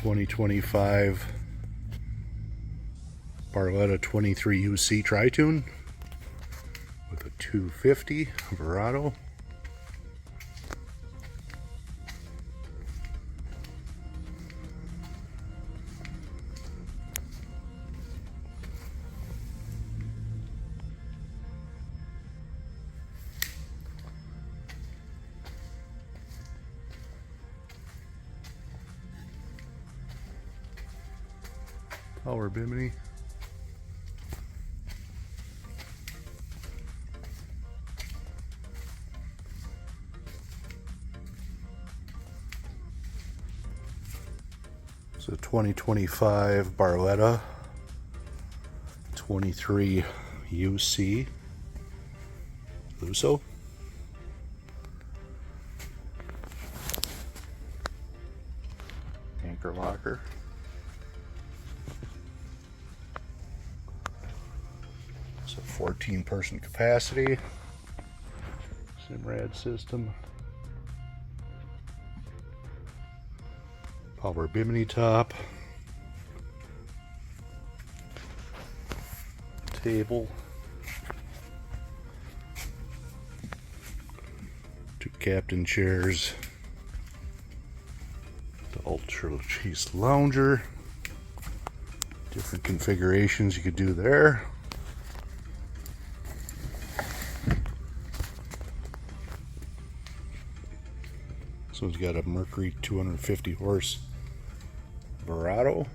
2025 Barletta 23UC Tri-Toon with a 250 Verado. Power bimini. It's a 2025 Barletta 23UC Lusso. Anchor locker. It's a 14-person capacity. Simrad system. Power bimini top. Table. 2 captain chairs. The ultra chase lounger. Different configurations you could do there. This one's got a Mercury 250 horse Verado.